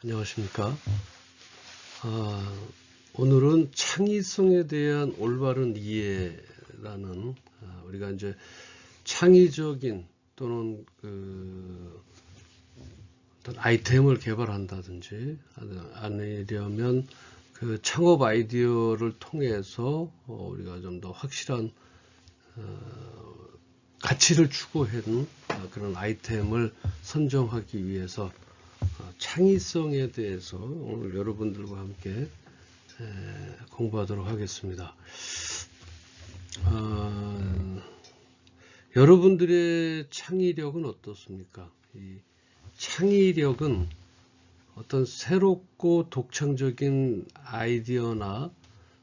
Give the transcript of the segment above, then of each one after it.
안녕하십니까. 오늘은 창의성에 대한 올바른 이해라는 우리가 이제 창의적인 또는 어떤 아이템을 개발한다든지 아니려면 그 창업 아이디어를 통해서 우리가 좀 더 확실한 가치를 추구하는 그런 아이템을 선정하기 위해서 창의성에 대해서 오늘 여러분들과 함께 공부하도록 하겠습니다. 여러분들의 창의력은 어떻습니까? 이 창의력은 어떤 새롭고 독창적인 아이디어나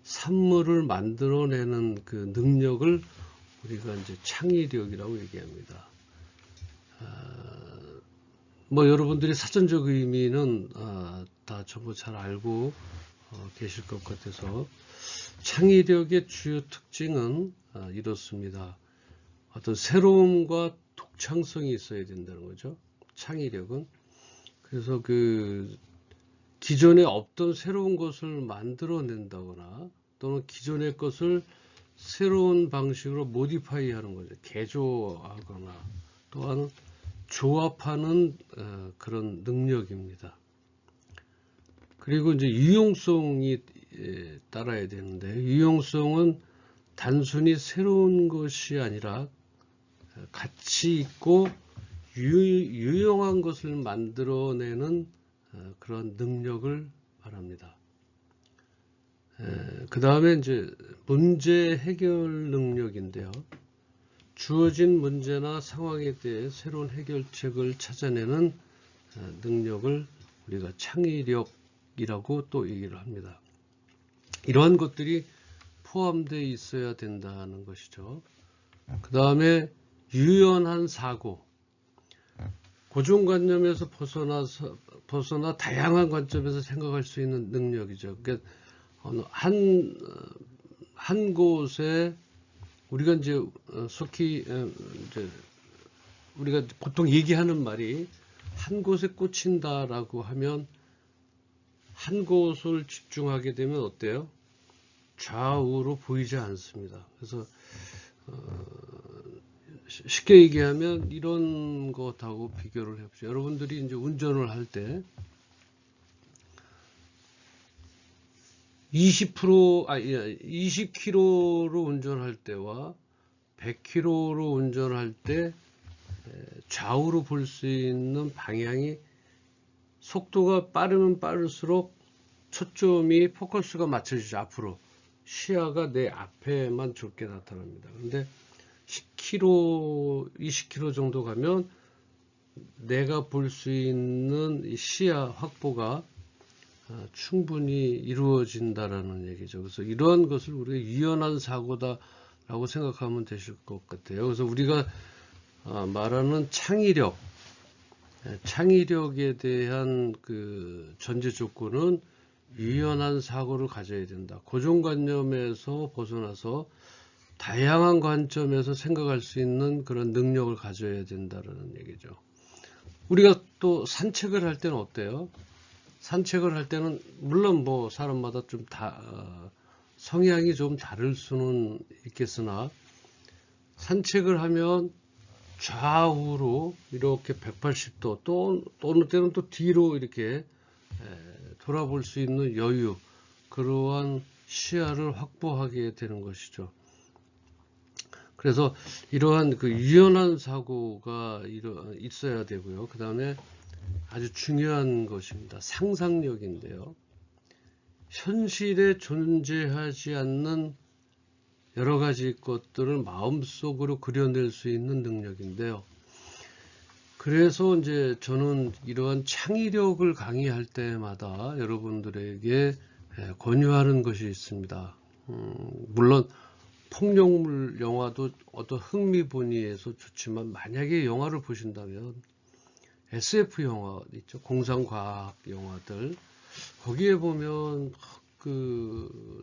산물을 만들어내는 그 능력을 우리가 이제 창의력이라고 얘기합니다. 뭐 여러분들이 사전적 의미는 다 전부 잘 알고 계실 것 같아서 창의력의 주요 특징은 이렇습니다. 어떤 새로움과 독창성이 있어야 된다는 거죠. 창의력은. 그래서 그 기존에 없던 새로운 것을 만들어낸다거나 또는 기존의 것을 새로운 방식으로 모디파이 하는 거죠. 개조하거나 또한 조합하는 그런 능력입니다. 그리고 이제 유용성이 따라야 되는데, 유용성은 단순히 새로운 것이 아니라 가치 있고 유용한 것을 만들어내는 그런 능력을 말합니다. 그 다음에 이제 문제 해결 능력인데요. 주어진 문제나 상황에 대해 새로운 해결책을 찾아내는 능력을 우리가 창의력이라고 또 얘기를 합니다. 이러한 것들이 포함되어 있어야 된다는 것이죠. 그 다음에 유연한 사고, 고정관념에서 벗어나 다양한 관점에서 생각할 수 있는 능력이죠. 그러니까 한 곳에 우리가 이제 속히 이제 우리가 보통 얘기하는 말이 한 곳에 꽂힌다라고 하면 한 곳을 집중하게 되면 어때요? 좌우로 보이지 않습니다. 그래서 쉽게 얘기하면 이런 것하고 비교를 해보죠. 여러분들이 이제 운전을 할 때 20km로 운전할 때와 100km로 운전할 때 좌우로 볼 수 있는 방향이 속도가 빠르면 빠를수록 초점이 포커스가 맞춰지죠. 앞으로 시야가 내 앞에만 좁게 나타납니다. 그런데 10km, 20km 정도 가면 내가 볼 수 있는 이 시야 확보가 충분히 이루어진다라는 얘기죠. 그래서 이러한 것을 우리가 유연한 사고다라고 생각하면 되실 것 같아요. 그래서 우리가 말하는 창의력에 대한 그 전제 조건은 유연한 사고를 가져야 된다. 고정관념에서 벗어나서 다양한 관점에서 생각할 수 있는 그런 능력을 가져야 된다는 얘기죠. 우리가 또 산책을 할 때는 어때요? 산책을 할 때는 물론 뭐 사람마다 좀 성향이 좀 다를 수는 있겠으나 산책을 하면 좌우로 이렇게 180도 또 어느 때는 또 뒤로 이렇게 돌아볼 수 있는 여유, 그러한 시야를 확보하게 되는 것이죠. 그래서 이러한 그 유연한 사고가 있어야 되고요. 그 다음에 아주 중요한 것입니다. 상상력인데요. 현실에 존재하지 않는 여러 가지 것들을 마음속으로 그려낼 수 있는 능력인데요. 그래서 이제 저는 이러한 창의력을 강의할 때마다 여러분들에게 권유하는 것이 있습니다. 물론 폭력물 영화도 어떤 흥미본위에서 좋지만 만약에 영화를 보신다면 SF 영화 있죠. 공상과학 영화들. 거기에 보면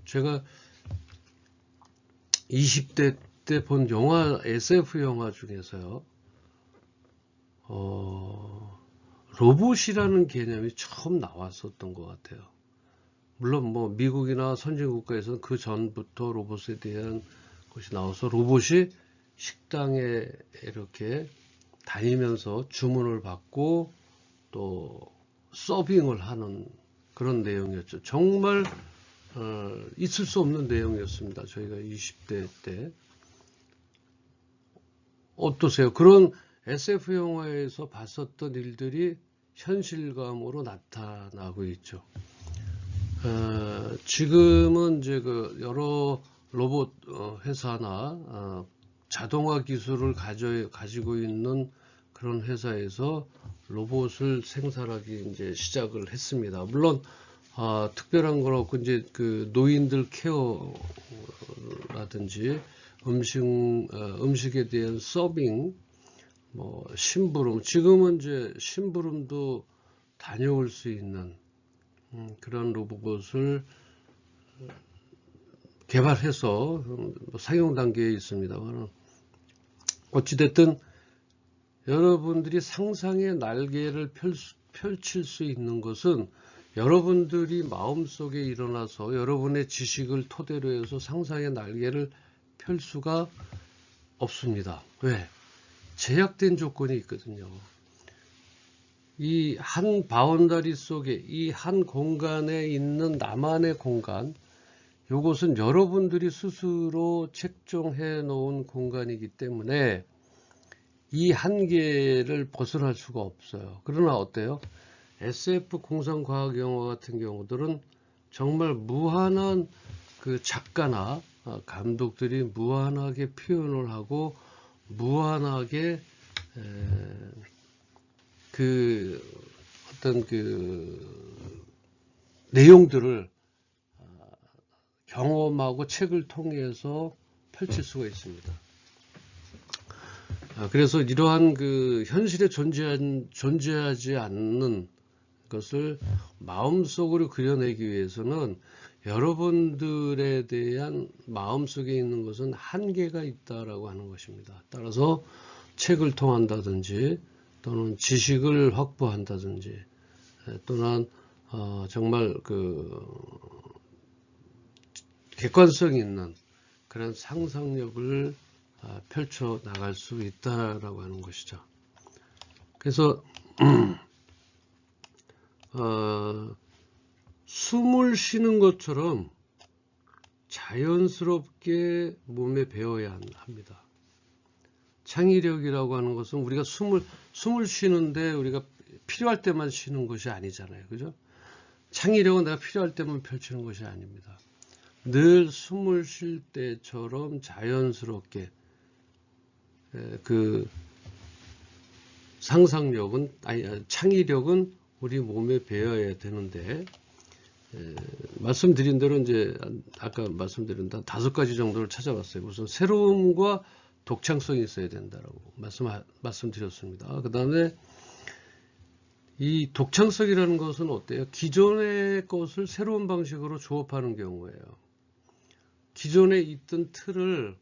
제가 20대 때 본 영화 SF 영화 중에서요. 로봇이라는 개념이 처음 나왔었던 것 같아요. 물론 뭐 미국이나 선진국가에서는 그 전부터 로봇에 대한 것이 나와서 로봇이 식당에 이렇게 다니면서 주문을 받고 또 서빙을 하는 그런 내용이었죠. 정말 있을 수 없는 내용이었습니다. 저희가 20대 때. 어떠세요? 그런 SF 영화에서 봤었던 일들이 현실감으로 나타나고 있죠. 지금은 이제 그 여러 로봇 회사나 자동화 기술을 가지고 있는 그런 회사에서 로봇을 생산하기 이제 시작을 했습니다. 물론 특별한 건 없고 이제 그 노인들 케어라든지 음식에 대한 서빙, 뭐 심부름, 지금은 이제 심부름도 다녀올 수 있는 그런 로봇을 개발해서 상용 단계에 있습니다만, 어찌됐든 여러분들이 상상의 날개를 펼칠 수 있는 것은 여러분들이 마음속에 일어나서 여러분의 지식을 토대로 해서 상상의 날개를 펼 수가 없습니다. 왜? 제약된 조건이 있거든요. 이 한 바운더리 속에, 이 한 공간에 있는 나만의 공간, 이것은 여러분들이 스스로 책정해 놓은 공간이기 때문에 이 한계를 벗어날 수가 없어요. 그러나 어때요? SF 공상과학 영화 같은 경우들은 정말 무한한 그 작가나 감독들이 무한하게 표현을 하고 무한하게 그 어떤 그 내용들을 경험하고 책을 통해서 펼칠 수가 있습니다. 그래서 이러한 그 현실에 존재하지 않는 것을 마음속으로 그려내기 위해서는 여러분들에 대한 마음속에 있는 것은 한계가 있다라고 하는 것입니다. 따라서 책을 통한다든지 또는 지식을 확보한다든지 또는 정말 그 객관성 있는 그런 상상력을 펼쳐 나갈 수 있다라고 하는 것이죠. 그래서 숨을 쉬는 것처럼 자연스럽게 몸에 배어야 합니다. 창의력이라고 하는 것은 우리가 숨을 쉬는데 우리가 필요할 때만 쉬는 것이 아니잖아요. 그죠? 창의력은 내가 필요할 때만 펼치는 것이 아닙니다. 늘 숨을 쉴 때처럼 자연스럽게 그 상상력은 창의력은 우리 몸에 배어야 되는데 말씀드린 대로 이제 아까 말씀드린 5가지 정도를 찾아봤어요. 우선 새로움과 독창성이 있어야 된다라고 말씀드렸습니다. 그 다음에 이 독창성이라는 것은 어때요? 기존의 것을 새로운 방식으로 조업하는 경우예요. 기존에 있던 틀을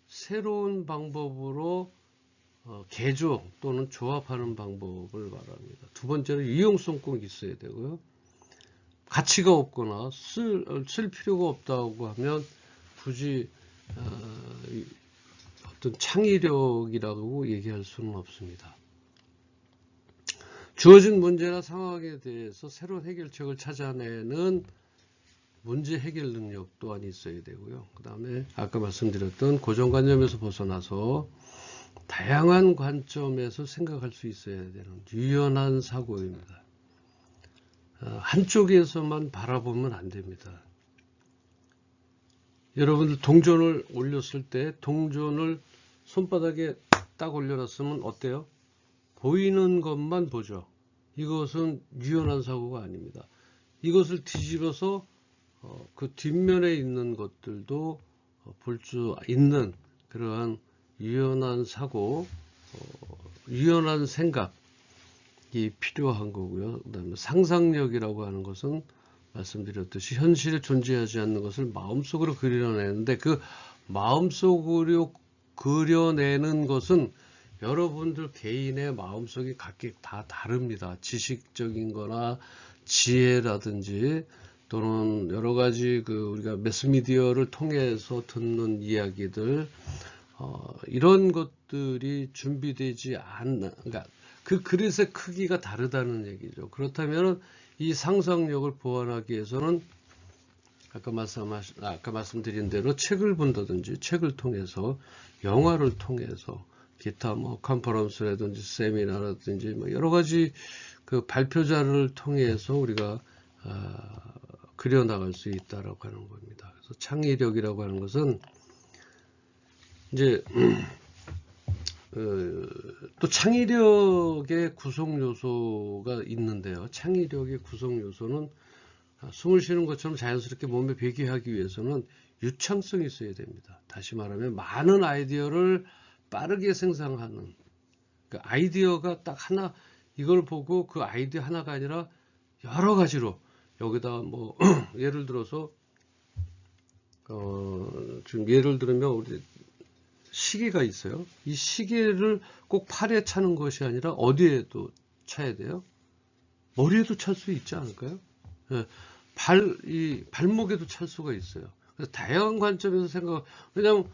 새로운 방법으로 개조 또는 조합하는 방법을 말합니다. 두 번째는 유용성 꼭 있어야 되고요. 가치가 없거나 쓸 필요가 없다고 하면 굳이 어떤 창의력이라고 얘기할 수는 없습니다. 주어진 문제나 상황에 대해서 새로운 해결책을 찾아내는 문제 해결 능력 또한 있어야 되고요. 그 다음에 아까 말씀드렸던 고정관념에서 벗어나서 다양한 관점에서 생각할 수 있어야 되는 유연한 사고입니다. 한쪽에서만 바라보면 안 됩니다. 여러분들 동전을 올렸을 때 동전을 손바닥에 딱 올려놨으면 어때요? 보이는 것만 보죠. 이것은 유연한 사고가 아닙니다. 이것을 뒤집어서 그 뒷면에 있는 것들도 볼 수 있는 그러한 유연한 사고, 유연한 생각이 필요한 거고요. 그다음에 상상력이라고 하는 것은 말씀드렸듯이 현실에 존재하지 않는 것을 마음속으로 그려내는데 그 마음속으로 그려내는 것은 여러분들 개인의 마음속이 각기 다 다릅니다. 지식적인 거나 지혜라든지 또는 여러 가지 우리가 매스미디어를 통해서 듣는 이야기들, 이런 것들이 준비되지 않는, 그러니까 그 그릇의 크기가 다르다는 얘기죠. 그렇다면 이 상상력을 보완하기 위해서는 아까 말씀드린 대로 책을 본다든지 책을 통해서, 영화를 통해서, 기타 컨퍼런스라든지 세미나라든지 여러 가지 그 발표자를 통해서 우리가 그려나갈 수 있다라고 하는 겁니다. 그래서 창의력이라고 하는 것은 이제 또 창의력의 구성 요소가 있는데요. 창의력의 구성 요소는 숨을 쉬는 것처럼 자연스럽게 몸에 배게 하기 위해서는 유창성이 있어야 됩니다. 다시 말하면 많은 아이디어를 빠르게 생산하는, 그 아이디어가 딱 하나, 이걸 보고 그 아이디어 하나가 아니라 여러 가지로 여기다 예를 들어서 지금 예를 들면 우리 시계가 있어요. 이 시계를 꼭 팔에 차는 것이 아니라 어디에도 차야 돼요? 머리에도 찰 수 있지 않을까요? 예, 발목에도 찰 수가 있어요. 그래서 다양한 관점에서 왜냐하면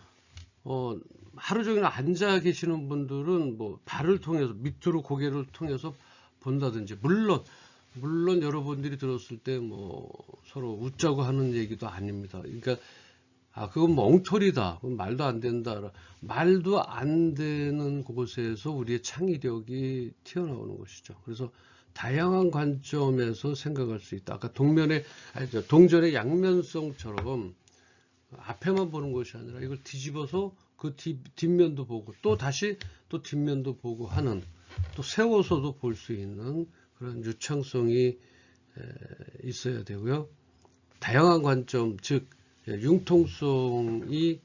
하루 종일 앉아 계시는 분들은 발을 통해서 밑으로 고개를 통해서 본다든지, 물론 여러분들이 들었을 때 서로 웃자고 하는 얘기도 아닙니다. 그러니까 그건 엉터리다, 그건 말도 안 된다. 말도 안 되는 곳에서 우리의 창의력이 튀어나오는 것이죠. 그래서 다양한 관점에서 생각할 수 있다. 아까 동전의 양면성처럼 앞에만 보는 것이 아니라 이걸 뒤집어서 그 뒷면도 보고 또 다시 또 뒷면도 보고 하는, 또 세워서도 볼 수 있는 그런 유창성이 있어야 되고요. 다양한 관점, 즉 융통성이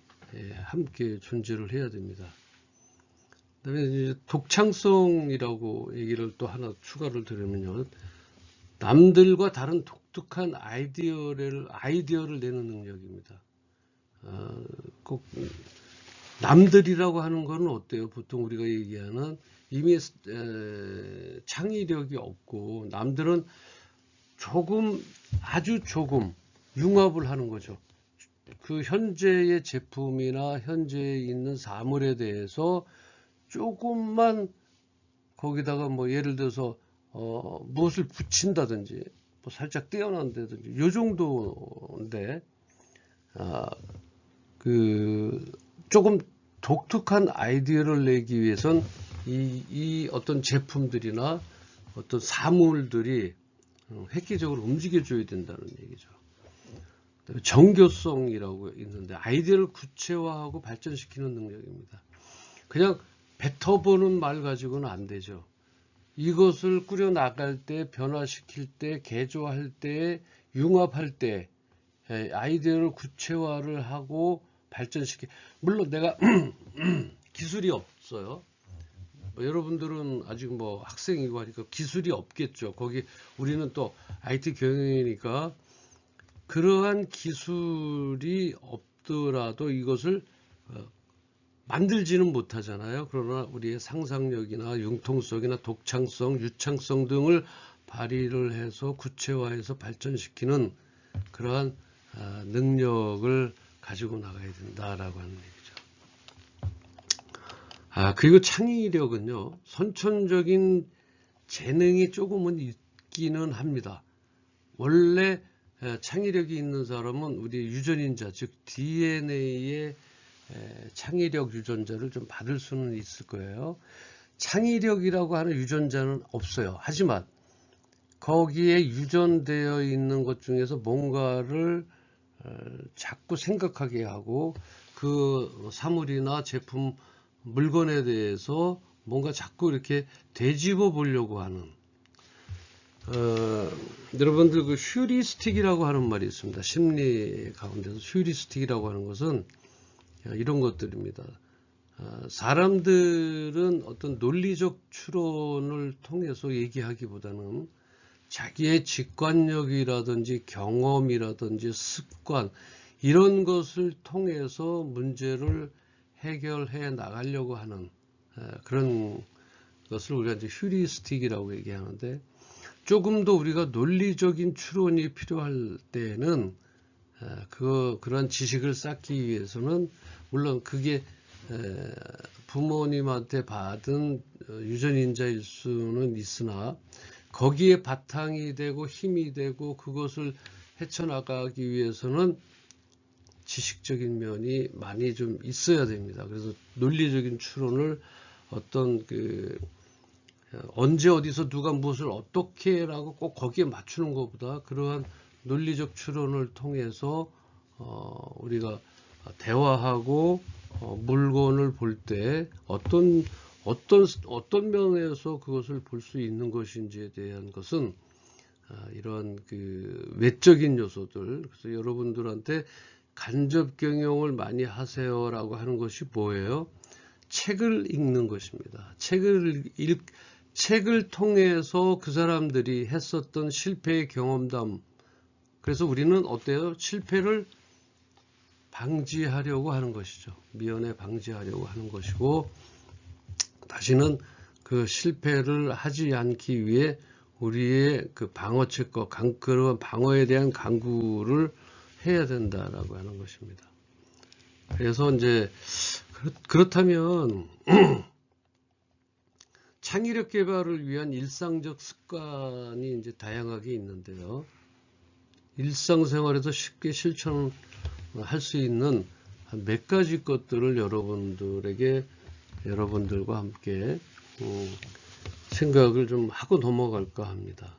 함께 존재를 해야 됩니다. 그다음에 이제 독창성이라고 얘기를 또 하나 추가를 드리면요, 남들과 다른 독특한 아이디어를 내는 능력입니다. 꼭 남들이라고 하는 건 어때요? 보통 우리가 얘기하는 이미 창의력이 없고, 남들은 아주 조금 융합을 하는 거죠. 그 현재의 제품이나 현재에 있는 사물에 대해서 조금만 거기다가 예를 들어서 무엇을 붙인다든지 살짝 떼어낸다든지 요 정도인데, 조금 독특한 아이디어를 내기 위해선 이 어떤 제품들이나 어떤 사물들이 획기적으로 움직여줘야 된다는 얘기죠. 정교성이라고 있는데, 아이디어를 구체화하고 발전시키는 능력입니다. 그냥 뱉어보는 말 가지고는 안 되죠. 이것을 꾸려나갈 때, 변화시킬 때, 개조할 때, 융합할 때 아이디어를 구체화를 하고 물론 내가 기술이 없어요. 여러분들은 아직 학생이고 하니까 기술이 없겠죠. 거기 우리는 또 IT 경영이니까 그러한 기술이 없더라도 이것을 만들지는 못하잖아요. 그러나 우리의 상상력이나 융통성이나 독창성, 유창성 등을 발휘를 해서 구체화해서 발전시키는 그러한 능력을 가지고 나가야 된다라고 하는 얘기죠. 그리고 창의력은요, 선천적인 재능이 조금은 있기는 합니다. 원래 창의력이 있는 사람은 우리 유전인자, 즉 DNA의 창의력 유전자를 좀 받을 수는 있을 거예요. 창의력이라고 하는 유전자는 없어요. 하지만 거기에 유전되어 있는 것 중에서 뭔가를 자꾸 생각하게 하고, 그 사물이나 제품, 물건에 대해서 뭔가 자꾸 이렇게 되짚어 보려고 하는, 여러분들 그 휴리스틱이라고 하는 말이 있습니다. 심리 가운데서 휴리스틱이라고 하는 것은 이런 것들입니다. 사람들은 어떤 논리적 추론을 통해서 얘기하기보다는 자기의 직관력이라든지 경험이라든지 습관, 이런 것을 통해서 문제를 해결해 나가려고 하는 그런 것을 우리가 이제 휴리스틱이라고 얘기하는데, 조금 더 우리가 논리적인 추론이 필요할 때는 그런 지식을 쌓기 위해서는 물론 그게 부모님한테 받은 유전인자일 수는 있으나 거기에 바탕이 되고 힘이 되고 그것을 헤쳐나가기 위해서는 지식적인 면이 많이 좀 있어야 됩니다. 그래서 논리적인 추론을 어떤 언제 어디서 누가 무엇을 어떻게 라고 꼭 거기에 맞추는 것보다 그러한 논리적 추론을 통해서 우리가 대화하고 물건을 볼 때 어떤 면에서 그것을 볼 수 있는 것인지에 대한 것은 이런 외적인 요소들, 그래서 여러분들한테 간접 경영을 많이 하세요라고 하는 것이 뭐예요? 책을 읽는 것입니다. 책을 통해서 그 사람들이 했었던 실패의 경험담. 그래서 우리는 어때요? 실패를 방지하려고 하는 것이죠. 미연에 방지하려고 하는 것이고, 다시는 그 실패를 하지 않기 위해 우리의 그 방어책과 그런 방어에 대한 강구를 해야 된다라고 하는 것입니다. 그래서 이제 그렇다면 창의력 개발을 위한 일상적 습관이 이제 다양하게 있는데요. 일상생활에서 쉽게 실천할 수 있는 한 몇 가지 것들을 여러분들과 함께 생각을 좀 하고 넘어갈까 합니다.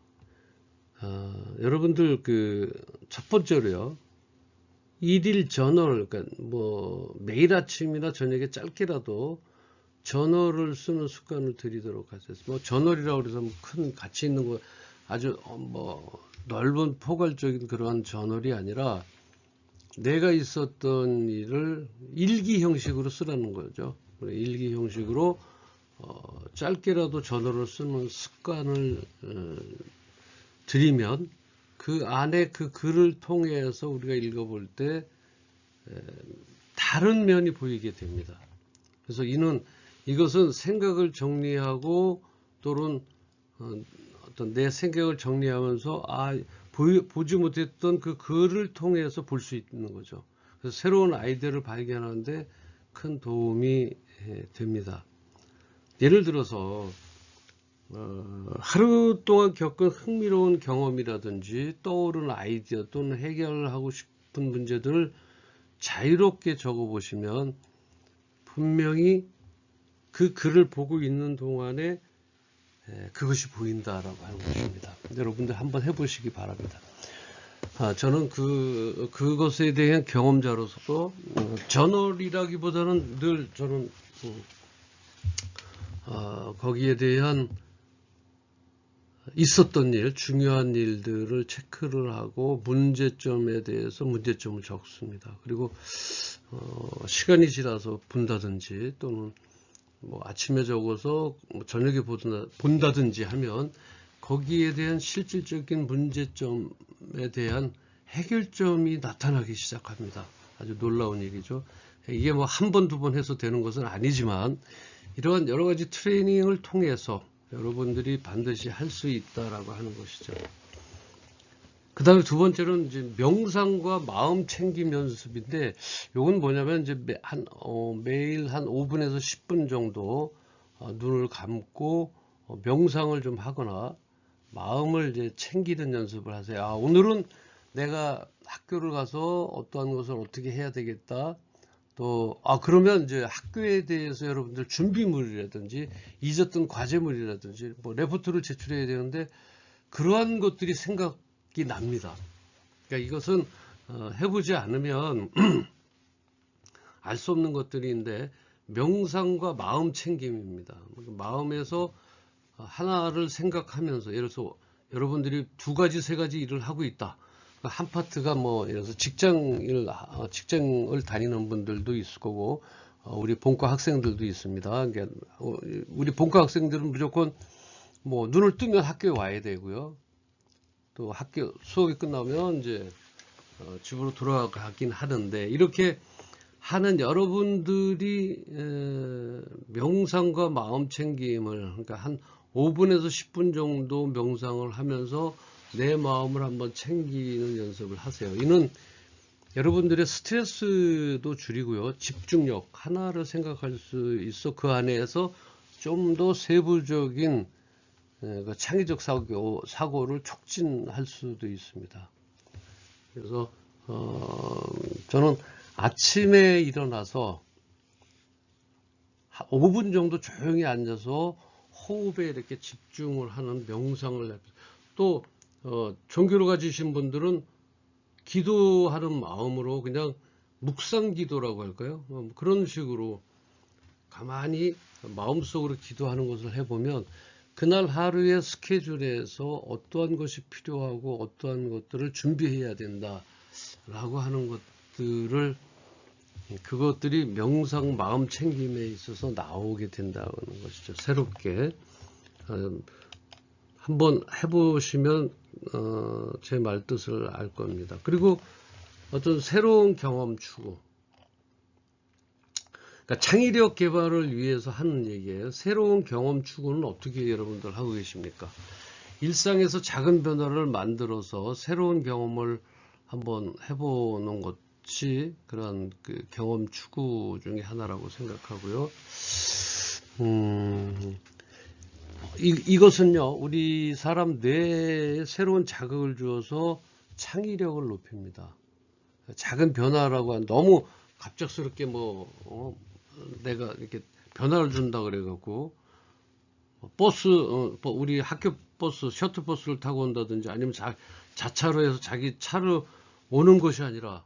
여러분들 첫 번째로요. 일일 저널, 그러니까 매일 아침이나 저녁에 짧게라도 저널을 쓰는 습관을 들이도록 하세요. 저널이라고 해서 큰 가치 있는 거 아주 넓은 포괄적인 그러한 저널이 아니라 내가 있었던 일을 일기 형식으로 쓰라는 거죠. 일기 형식으로 짧게라도 저널을 쓰는 습관을 들이면 그 안에 그 글을 통해서 우리가 읽어볼 때 다른 면이 보이게 됩니다. 그래서 이것은 생각을 정리하고 또는 어떤 내 생각을 정리하면서 보지 못했던 그 글을 통해서 볼 수 있는 거죠. 그래서 새로운 아이디어를 발견하는데 큰 도움이 됩니다. 예를 들어서 하루 동안 겪은 흥미로운 경험이라든지 떠오른 아이디어 또는 해결하고 싶은 문제들을 자유롭게 적어보시면 분명히 그 글을 보고 있는 동안에 그것이 보인다라고 하는 것입니다. 여러분들 한번 해보시기 바랍니다. 저는 그것에 대한 경험자로서 저널이라기보다는 늘 저는 거기에 대한 있었던 일, 중요한 일들을 체크를 하고 문제점에 대해서 문제점을 적습니다. 그리고 시간이 지나서 본다든지 또는 아침에 적어서 저녁에 본다든지 하면 거기에 대한 실질적인 문제점에 대한 해결점이 나타나기 시작합니다. 아주 놀라운 얘기죠. 이게 한 번, 두 번 해서 되는 것은 아니지만 이러한 여러 가지 트레이닝을 통해서 여러분들이 반드시 할 수 있다라고 하는 것이죠. 그 다음에 두 번째로는 이제 명상과 마음 챙김 연습인데, 요건 뭐냐면 이제 매일 한 5분에서 10분 정도 눈을 감고 명상을 좀 하거나 마음을 이제 챙기는 연습을 하세요. 오늘은 내가 학교를 가서 어떠한 것을 어떻게 해야 되겠다. 또 그러면 이제 학교에 대해서 여러분들 준비물이라든지 잊었던 과제물이라든지 레포트를 제출해야 되는데 그러한 것들이 생각이 납니다. 그러니까 이것은 해보지 않으면 알 수 없는 것들인데 명상과 마음 챙김입니다. 마음에서 하나를 생각하면서, 예를 들어서 여러분들이 두 가지, 세 가지 일을 하고 있다. 한 파트가 예를 들어서 직장을 다니는 분들도 있을 거고, 우리 본과 학생들도 있습니다. 그러니까 우리 본과 학생들은 무조건 눈을 뜨면 학교에 와야 되고요. 또 학교 수업이 끝나면 이제 집으로 돌아가긴 하는데, 이렇게 하는 여러분들이 명상과 마음 챙김을, 그러니까 한 5분에서 10분 정도 명상을 하면서 내 마음을 한번 챙기는 연습을 하세요. 이는 여러분들의 스트레스도 줄이고요. 집중력, 하나를 생각할 수 있어 그 안에서 좀 더 세부적인 창의적 사고를 촉진할 수도 있습니다. 그래서 저는 아침에 일어나서 5분 정도 조용히 앉아서 호흡에 이렇게 집중을 하는 명상을 해요. 또 종교를 가지신 분들은 기도하는 마음으로 그냥 묵상 기도라고 할까요? 그런 식으로 가만히 마음속으로 기도하는 것을 해보면 그날 하루의 스케줄에서 어떠한 것이 필요하고 어떠한 것들을 준비해야 된다라고 하는 것들을, 그것들이 명상 마음 챙김에 있어서 나오게 된다는 것이죠. 새롭게 한번 해보시면 제 말뜻을 알 겁니다. 그리고 어떤 새로운 경험 추구, 그러니까 창의력 개발을 위해서 하는 얘기예요. 새로운 경험 추구는 어떻게 여러분들 하고 계십니까? 일상에서 작은 변화를 만들어서 새로운 경험을 한번 해보는 것이 그런 그 경험 추구 중에 하나라고 생각하고요. 이것은요, 우리 사람 뇌에 새로운 자극을 주어서 창의력을 높입니다. 작은 변화라고 하면 너무 갑작스럽게 내가 이렇게 변화를 준다 그래갖고 버스, 우리 학교 버스, 셔틀버스를 타고 온다든지 아니면 자차로 해서 자기 차로 오는 것이 아니라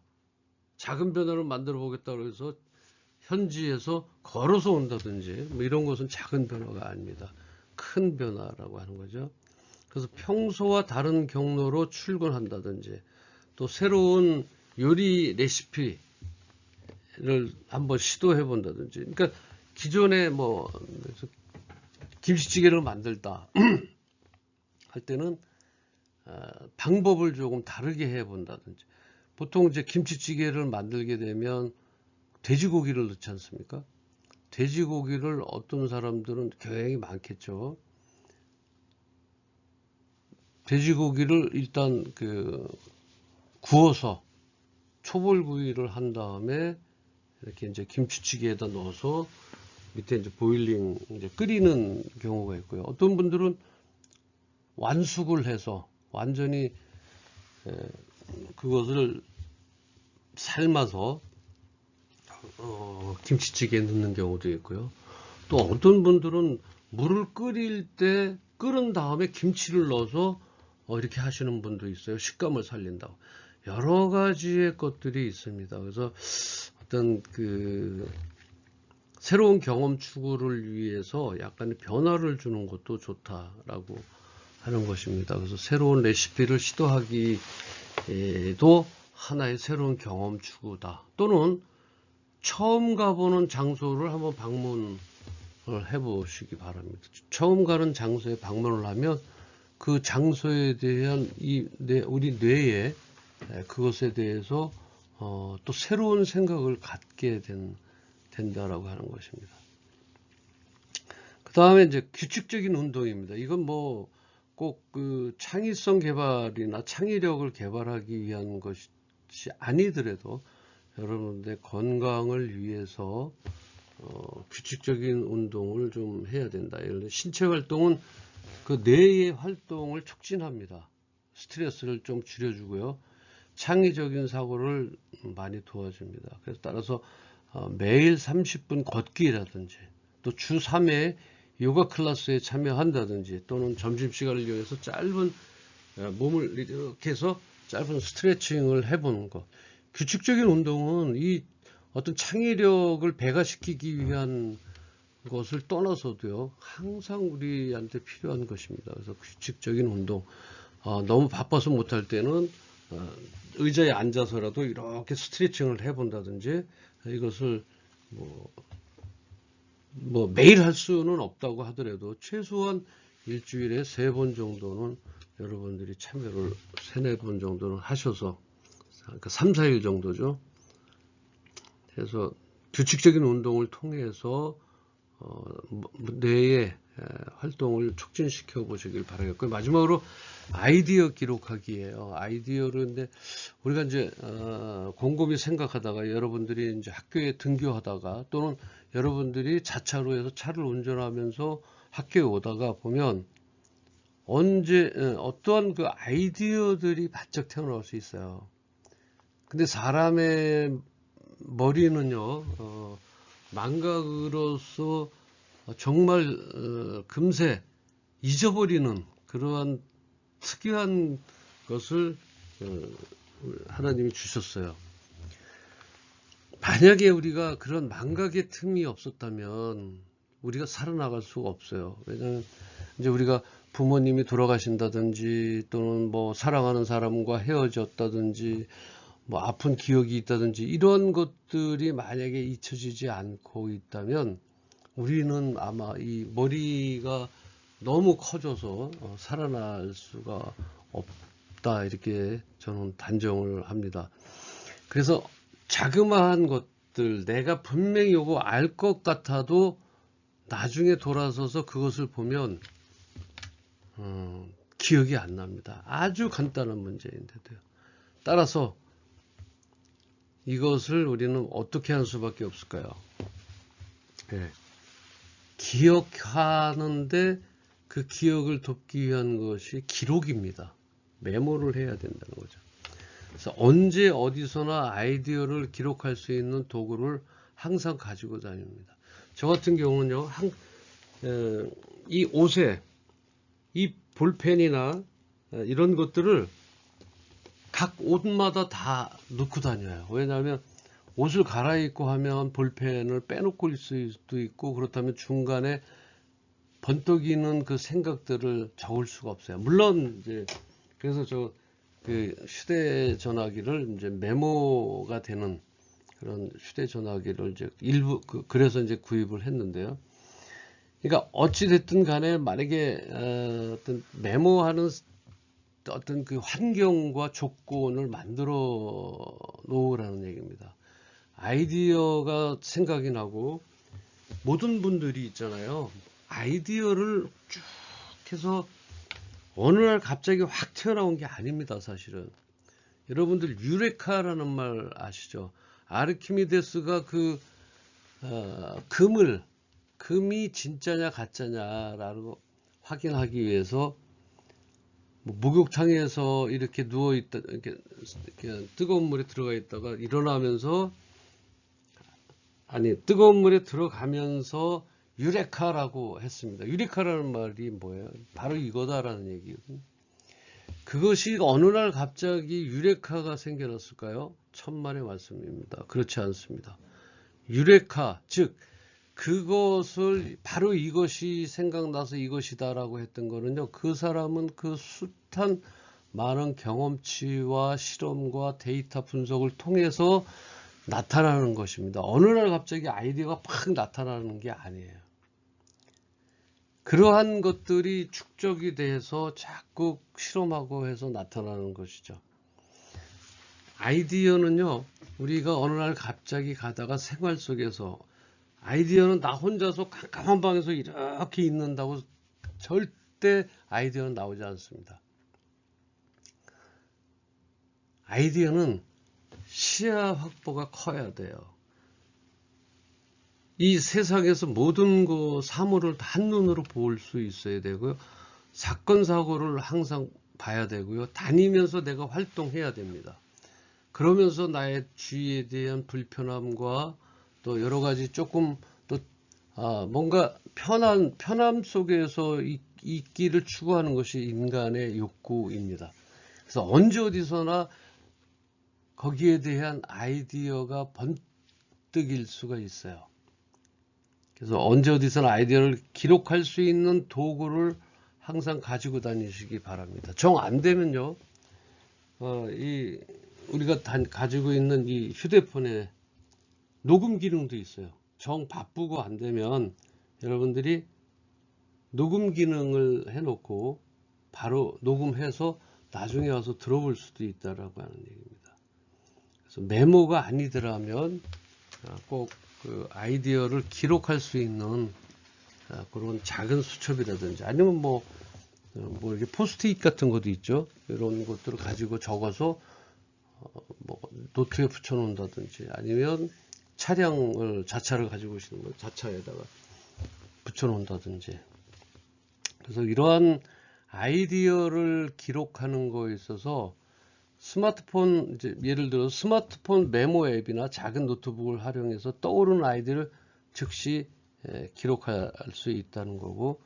작은 변화를 만들어 보겠다고 해서 현지에서 걸어서 온다든지 이런 것은 작은 변화가 아닙니다. 큰 변화라고 하는 거죠. 그래서 평소와 다른 경로로 출근한다든지 또 새로운 요리 레시피를 한번 시도해 본다든지, 그러니까 기존에 김치찌개를 만들다 할 때는 방법을 조금 다르게 해 본다든지, 보통 이제 김치찌개를 만들게 되면 돼지고기를 넣지 않습니까? 돼지고기를 어떤 사람들은 굉장히 많겠죠. 돼지고기를 일단 구워서 초벌구이를 한 다음에 이렇게 이제 김치찌개에다 넣어서 밑에 이제 보일링 이제 끓이는 경우가 있고요. 어떤 분들은 완숙을 해서 완전히 그것을 삶아서 김치찌개에 넣는 경우도 있고요. 또 어떤 분들은 물을 끓일 때 끓은 다음에 김치를 넣어서 이렇게 하시는 분도 있어요. 식감을 살린다고. 여러 가지의 것들이 있습니다. 그래서 어떤 새로운 경험 추구를 위해서 약간의 변화를 주는 것도 좋다라고 하는 것입니다. 그래서 새로운 레시피를 시도하기도 하나의 새로운 경험 추구다. 또는 처음 가보는 장소를 한번 방문을 해보시기 바랍니다. 처음 가는 장소에 방문을 하면 그 장소에 대한 우리 뇌에 그것에 대해서 또 새로운 생각을 갖게 된다라고 하는 것입니다. 그 다음에 이제 규칙적인 운동입니다. 이건 꼭 창의성 개발이나 창의력을 개발하기 위한 것이 아니더라도 여러분들의 건강을 위해서 규칙적인 운동을 좀 해야 된다. 예를 들어 신체 활동은 그 뇌의 활동을 촉진합니다. 스트레스를 좀 줄여주고요. 창의적인 사고를 많이 도와줍니다. 그래서 따라서 매일 30분 걷기라든지 또 주 3회 요가 클래스에 참여한다든지 또는 점심시간을 이용해서 짧은 몸을 이렇게 해서 짧은 스트레칭을 해보는 것. 규칙적인 운동은 이 어떤 창의력을 배가시키기 위한 것을 떠나서도요, 항상 우리한테 필요한 것입니다. 그래서 규칙적인 운동, 너무 바빠서 못할 때는 의자에 앉아서라도 이렇게 스트레칭을 해본다든지, 이것을 매일 할 수는 없다고 하더라도 최소한 일주일에 3번 정도는 여러분들이 참여를 3-4번 정도는 하셔서, 그러니까 3-4일 정도죠. 해서 규칙적인 운동을 통해서 뇌의 활동을 촉진시켜 보시길 바라겠고요. 마지막으로 아이디어 기록하기예요. 아이디어를 근데 우리가 이제 곰곰이 생각하다가 여러분들이 이제 학교에 등교하다가 또는 여러분들이 자차로 해서 차를 운전하면서 학교에 오다가 보면 언제 어떠한 그 아이디어들이 바짝 태어날 수 있어요. 근데 사람의 머리는요, 망각으로서 정말 금세 잊어버리는 그러한 특이한 것을 하나님이 주셨어요. 만약에 우리가 그런 망각의 틈이 없었다면 우리가 살아나갈 수가 없어요. 왜냐하면 이제 우리가 부모님이 돌아가신다든지 또는 뭐 사랑하는 사람과 헤어졌다든지 뭐 아픈 기억이 있다든지 이런 것들이 만약에 잊혀지지 않고 있다면 우리는 아마 이 머리가 너무 커져서 살아날 수가 없다 이렇게 저는 단정을 합니다. 그래서 자그마한 것들 내가 분명히 요거 알 것 같아도 나중에 돌아서서 그것을 보면 기억이 안 납니다. 아주 간단한 문제인데도요. 따라서 이것을 우리는 어떻게 하는 수밖에 없을까요? 네. 기억하는데 그 기억을 돕기 위한 것이 기록입니다. 메모를 해야 된다는 거죠. 그래서 언제 어디서나 아이디어를 기록할 수 있는 도구를 항상 가지고 다닙니다. 저 같은 경우는요, 이 옷에 이 볼펜이나 이런 것들을 각 옷마다 다 넣고 다녀요. 왜냐하면 옷을 갈아입고 하면 볼펜을 빼놓고 있을 수도 있고 그렇다면 중간에 번뜩이는 그 생각들을 적을 수가 없어요. 물론 이제 그래서 저 그 휴대전화기를 이제 메모가 되는 그런 휴대전화기를 이제 일부 그래서 이제 구입을 했는데요. 그러니까 어찌 됐든 간에 만약에 어떤 메모하는 어떤 그 환경과 조건을 만들어 놓으라는 얘기입니다. 아이디어가 생각이 나고 모든 분들이 있잖아요. 아이디어를 쭉 해서 어느 날 갑자기 확 튀어나온 게 아닙니다. 사실은 여러분들 유레카라는 말 아시죠? 아르키미데스가 그 금이 진짜냐 가짜냐라고 확인하기 위해서 목욕탕에서 이렇게 누워 있다 이렇게 뜨거운 물에 들어가 있다가 일어나면서 뜨거운 물에 들어가면서 유레카라고 했습니다. 유레카라는 말이 뭐예요? 바로 이거다라는 얘기거든요. 그것이 어느 날 갑자기 유레카가 생겨났을까요? 천만의 말씀입니다. 그렇지 않습니다. 유레카, 즉 그것을 바로 이것이 생각나서 이것이다라고 했던 거는요. 그 사람은 그 숱한 많은 경험치와 실험과 데이터 분석을 통해서 나타나는 것입니다. 어느 날 갑자기 아이디어가 팍 나타나는 게 아니에요. 그러한 것들이 축적이 돼서 자꾸 실험하고 해서 나타나는 것이죠. 아이디어는요, 우리가 어느 날 갑자기 가다가 생활 속에서 아이디어는 나 혼자서 깜깜한 방에서 이렇게 있는다고 절대 아이디어는 나오지 않습니다. 아이디어는 시야 확보가 커야 돼요. 이 세상에서 모든 그 사물을 한눈으로 볼 수 있어야 되고요. 사건 사고를 항상 봐야 되고요. 다니면서 내가 활동해야 됩니다. 그러면서 나의 주위에 대한 불편함과 또 여러 가지 조금 또 뭔가 편함 속에서 있기를 추구하는 것이 인간의 욕구입니다. 그래서 언제 어디서나 거기에 대한 아이디어가 번뜩일 수가 있어요. 그래서 언제 어디서나 아이디어를 기록할 수 있는 도구를 항상 가지고 다니시기 바랍니다. 정 안 되면요, 우리가 가지고 있는 이 휴대폰에 녹음 기능도 있어요. 정 바쁘고 안 되면 여러분들이 녹음 기능을 해놓고 바로 녹음해서 나중에 와서 들어볼 수도 있다라고 하는 얘기입니다. 그래서 메모가 아니더라면 꼭 그 아이디어를 기록할 수 있는 그런 작은 수첩이라든지 아니면 뭐 이렇게 포스트잇 같은 것도 있죠. 이런 것들을 가지고 적어서 뭐 노트에 붙여 놓는다든지 아니면 자차를 가지고 오시는 거 자차에다가 붙여 놓는다든지. 그래서 이러한 아이디어를 기록하는 거에 있어서 스마트폰, 이제 예를 들어 스마트폰 메모 앱이나 작은 노트북을 활용해서 떠오르는 아이디어를 즉시 기록할 수 있다는 거고,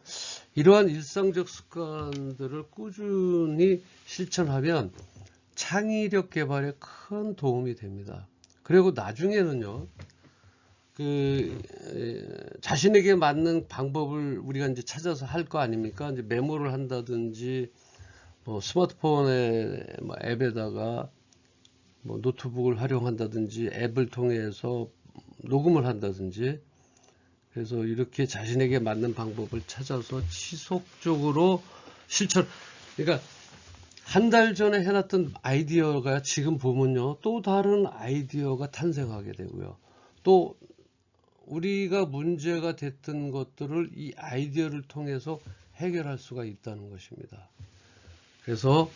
이러한 일상적 습관들을 꾸준히 실천하면 창의력 개발에 큰 도움이 됩니다. 그리고 나중에는요, 자신에게 맞는 방법을 우리가 이제 찾아서 할 거 아닙니까? 이제 메모를 한다든지, 스마트폰의 앱에다가 노트북을 활용한다든지, 앱을 통해서 녹음을 한다든지, 그래서 이렇게 자신에게 맞는 방법을 찾아서 지속적으로 실천, 그러니까 한 달 전에 해놨던 아이디어가 지금 보면요, 또 다른 아이디어가 탄생하게 되고요. 또 우리가 문제가 됐던 것들을 이 아이디어를 통해서 해결할 수가 있다는 것입니다. 그래서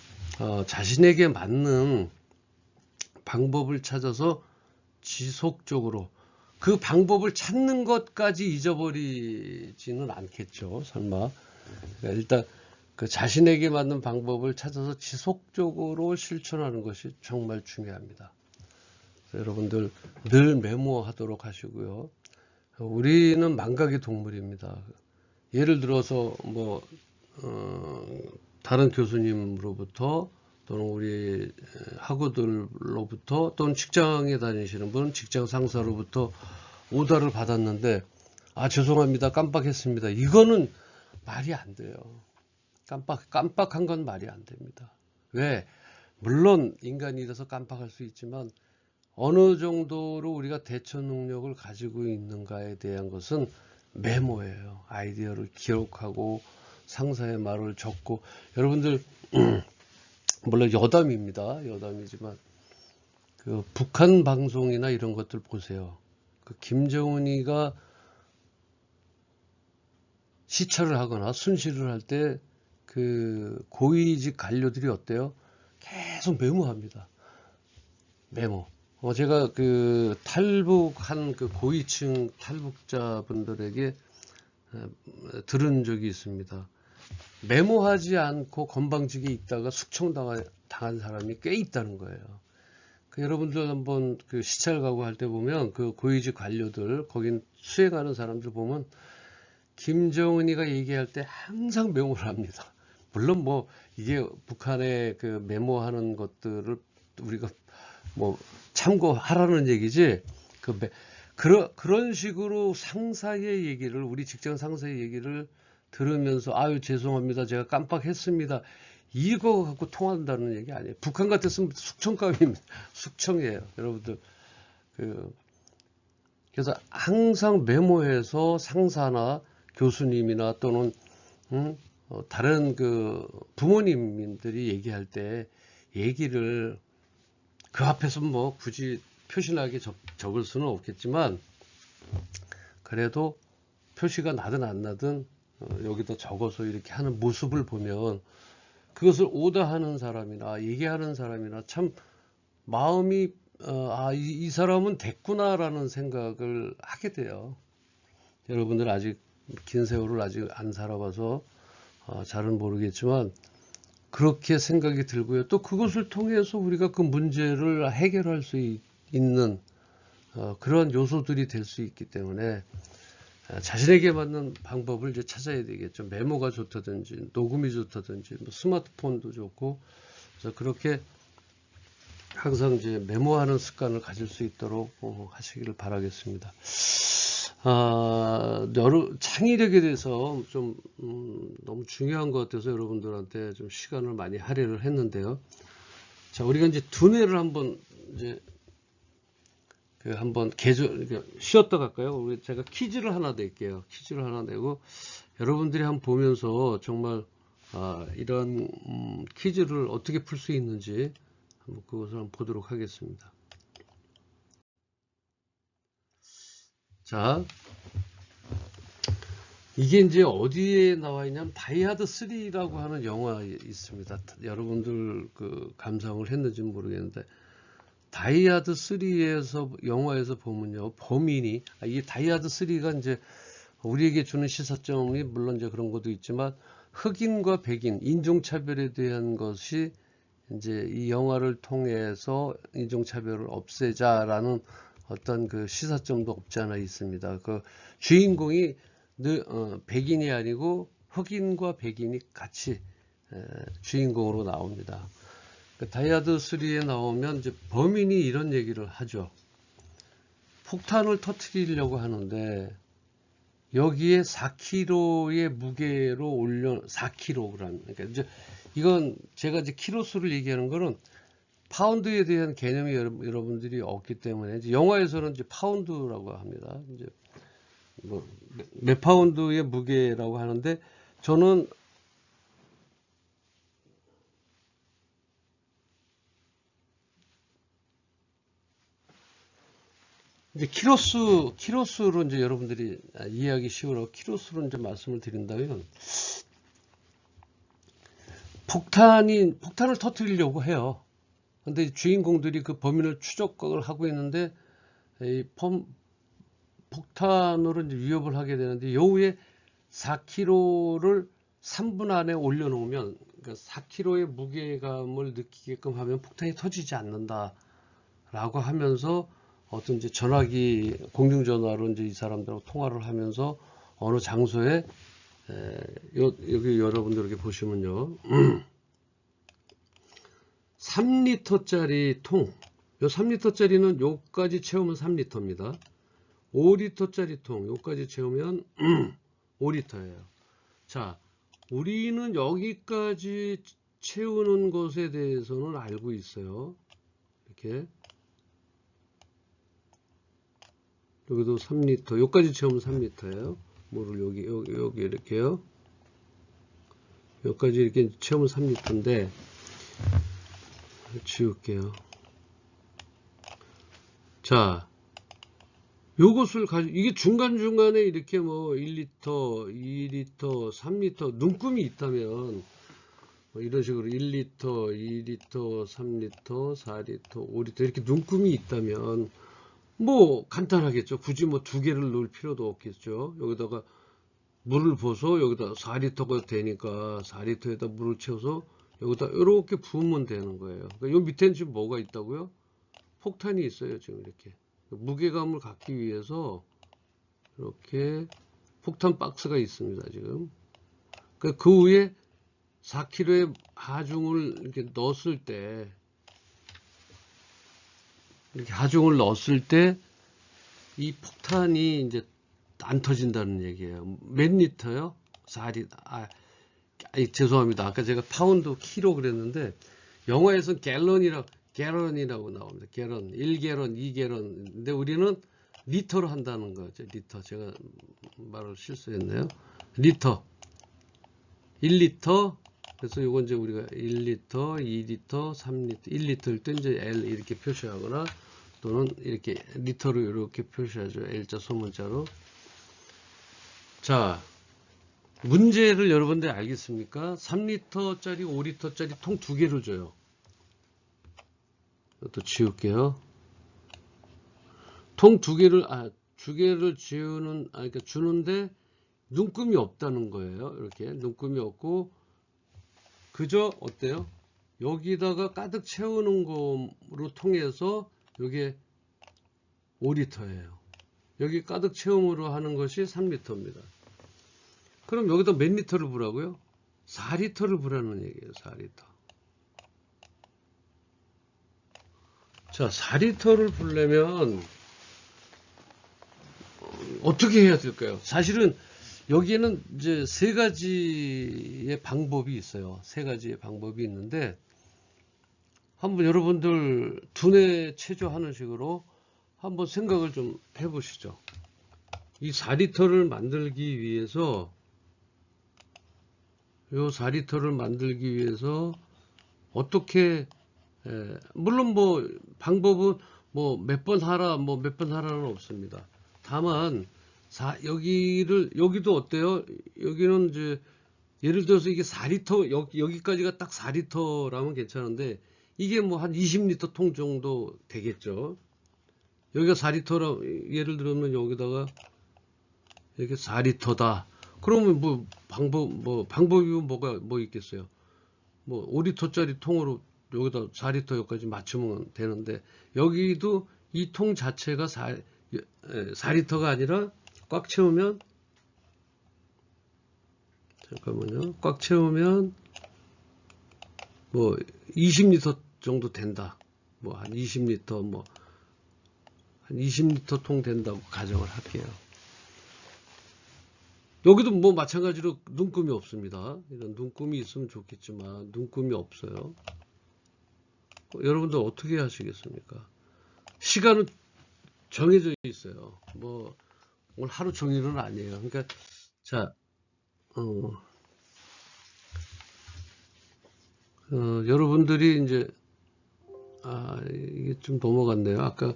자신에게 맞는 방법을 찾아서 지속적으로 그 방법을 찾는 것까지 잊어버리지는 않겠죠, 설마. 그러니까 일단 그 자신에게 맞는 방법을 찾아서 지속적으로 실천하는 것이 정말 중요합니다. 여러분들 늘 메모하도록 하시고요. 우리는 망각의 동물입니다. 예를 들어서 다른 교수님으로부터 또는 우리 학우들로부터 또는 직장에 다니시는 분, 직장 상사로부터 오더를 받았는데 죄송합니다. 깜빡했습니다. 이거는 말이 안 돼요. 깜빡한 건 말이 안 됩니다. 왜? 물론 인간이라서 깜빡할 수 있지만 어느 정도로 우리가 대처 능력을 가지고 있는가에 대한 것은 메모예요. 아이디어를 기록하고 상사의 말을 적고 여러분들 물론 여담입니다. 여담이지만 그 북한 방송이나 이런 것들 보세요. 그 김정은이가 시찰을 하거나 순시를 할 때 그 고위직 관료들이 어때요? 계속 메모합니다. 메모. 제가 그 탈북한 그 고위층 탈북자분들에게 들은 적이 있습니다. 메모하지 않고 건방지게 있다가 숙청당한 사람이 꽤 있다는 거예요. 여러분들 한번 그 시찰 가고 할 때 보면 그 고위직 관료들, 거긴 수행하는 사람들 보면 김정은이가 얘기할 때 항상 메모를 합니다. 물론 이게 북한의 그 메모하는 것들을 우리가 참고하라는 얘기지, 그런 식으로 상사의 얘기를, 우리 직장 상사의 얘기를 들으면서 죄송합니다. 제가 깜빡했습니다. 이거 갖고 통한다는 얘기 아니에요. 북한 같았으면 숙청감입니다. 숙청이에요. 여러분들. 그래서 항상 메모해서 상사나 교수님이나 또는 다른 그 부모님들이 얘기할 때 얘기를 그 앞에서 굳이 표시나게 적을 수는 없겠지만 그래도 표시가 나든 안 나든 여기다 적어서 이렇게 하는 모습을 보면 그것을 오더하는 사람이나 얘기하는 사람이나 참 마음이 이 사람은 됐구나라는 생각을 하게 돼요. 여러분들 아직 긴 세월을 아직 안 살아봐서 잘은 모르겠지만 그렇게 생각이 들고요. 또 그것을 통해서 우리가 그 문제를 해결할 수 있는 그런 요소들이 될 수 있기 때문에 자신에게 맞는 방법을 이제 찾아야 되겠죠. 메모가 좋다든지 녹음이 좋다든지 스마트폰도 좋고, 그래서 그렇게 항상 이제 메모하는 습관을 가질 수 있도록 하시기를 바라겠습니다. 창의력에 대해서 좀 너무 중요한 것 같아서 여러분들한테 좀 시간을 많이 할애를 했는데요. 자, 우리가 이제 두뇌를 한번 이제 한번 쉬었다 갈까요? 제가 퀴즈를 하나 낼게요. 퀴즈를 하나 내고 여러분들이 한번 보면서 정말 이런 퀴즈를 어떻게 풀 수 있는지 한번 그것을 한번 보도록 하겠습니다. 자, 이게 이제 어디에 나와 있냐면 다이하드 3라고 하는 영화 있습니다. 여러분들 그 감상을 했는지 모르겠는데 다이하드 3에서 영화에서 보면요, 범인이 이게 다이하드 3가 이제 우리에게 주는 시사점이 물론 이제 그런 것도 있지만 흑인과 백인 인종차별에 대한 것이 이제 이 영화를 통해서 인종차별을 없애자라는 어떤 그 시사점도 없지 않아 있습니다. 그 주인공이 백인이 아니고 흑인과 백인이 같이 주인공으로 나옵니다. 그 다이하드 3에 나오면 이제 범인이 이런 얘기를 하죠. 폭탄을 터뜨리려고 하는데 여기에 4kg의 무게로 4kg. 그러니까 이제 이건 제가 이제 키로수를 얘기하는 거는 파운드에 대한 개념이 여러분들이 없기 때문에 이제 영화에서는 이제 파운드라고 합니다. 이제 뭐 몇 파운드의 무게라고 하는데 저는 이제 키로수로 이제 여러분들이 이해하기 쉬우라고 키로수로 이제 말씀을 드린다면 폭탄을 터뜨리려고 해요. 근데 주인공들이 그 범인을 추적을 하고 있는데 이 폭탄으로 이제 위협을 하게 되는데 요 위에 4kg를 3분 안에 올려놓으면 그러니까 4kg의 무게감을 느끼게끔 하면 폭탄이 터지지 않는다라고 하면서 어떤 이제 전화기 공중전화로 이제 이 사람들하고 통화를 하면서 어느 장소에 여기 여러분들 이렇게 보시면요. 3리터짜리 통, 요 3리터짜리는 요까지 채우면 3리터입니다. 5리터짜리 통, 요까지 채우면 5리터예요. 자, 우리는 여기까지 채우는 것에 대해서는 알고 있어요. 이렇게. 여기도 3리터, 요까지 채우면 3리터예요. 물을 여기 이렇게요. 여기까지 이렇게 채우면 3리터인데, 지울게요. 자, 요것을 가지고, 이게 중간중간에 이렇게 뭐 1리터, 2리터, 3리터, 눈금이 있다면, 뭐 이런 식으로 1리터, 2리터, 3리터, 4리터, 5리터, 이렇게 눈금이 있다면, 뭐 간단하겠죠. 굳이 뭐 두 개를 넣을 필요도 없겠죠. 여기다가 물을 부어서 여기다 4리터가 되니까 4리터에다 물을 채워서 여기다 이렇게 부으면 되는 거예요. 그러니까 요 밑에는 지금 뭐가 있다고요? 폭탄이 있어요. 지금 이렇게 무게감을 갖기 위해서 이렇게 폭탄 박스가 있습니다. 지금 그러니까 그 위에 4kg의 하중을 이렇게 넣었을 때 이렇게 하중을 넣었을 때 이 폭탄이 이제 안 터진다는 얘기예요. 몇 리터요? 4리터. 죄송합니다. 아까 제가 파운드, 키로 그랬는데 영어에서는 갤런이라고 나옵니다. 갤런, 1갤런, 2갤런. 근데 우리는 리터로 한다는 거죠. 리터. 제가 말을 실수했네요. 리터. 1리터. 그래서 이건 이제 우리가 1리터, 2리터, 3리터, 1리터일 때 이제 L 이렇게 표시하거나 또는 이렇게 리터로 이렇게 표시하죠. L자 소문자로. 자, 문제를 여러분들 알겠습니까? 3리터짜리, 5리터짜리 통 두 개를 줘요. 또 지울게요. 통 두 개를, 그러니까 주는데 눈금이 없다는 거예요. 이렇게 눈금이 없고 그저 어때요? 여기다가 가득 채우는 거로 통해서 이게 5리터예요. 여기 가득 채움으로 하는 것이 3리터입니다. 그럼 여기다 몇 리터를 부라고요? 4리터를 부라는 얘기예요. 4리터. 자, 4리터를 부려면 어떻게 해야 될까요? 사실은 여기에는 이제 세 가지의 방법이 있어요. 세 가지의 방법이 있는데 한번 여러분들 두뇌 체조하는 식으로 한번 생각을 좀 해보시죠. 이 4리터를 만들기 위해서 요 4리터를 만들기 위해서 어떻게 물론 뭐 방법은 뭐 몇 번 하라 뭐 몇 번 하라는 없습니다. 다만 여기도 어때요? 여기는 이제 예를 들어서 이게 4리터 여기까지가 딱 4리터라면 괜찮은데 이게 뭐 한 20리터 통 정도 되겠죠. 여기가 4리터라 예를 들면 여기다가 이게 4리터다. 그러면 방법이 뭐 있겠어요? 뭐 5리터짜리 통으로 여기다 4리터 여기까지 맞추면 되는데 여기도 이 통 자체가 4리터가 아니라 꽉 채우면 잠깐만요. 꽉 채우면 뭐 20리터 정도 된다. 뭐 한 20리터 한 20리터 통 된다고 가정을 할게요. 여기도 뭐 마찬가지로 눈금이 없습니다. 이런 눈금이 있으면 좋겠지만 눈금이 없어요. 여러분들 어떻게 하시겠습니까? 시간은 정해져 있어요. 뭐 오늘 하루 종일은 아니에요. 그러니까 자, 여러분들이 이제 이게 좀 넘어갔네요. 아까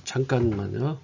잠깐만요.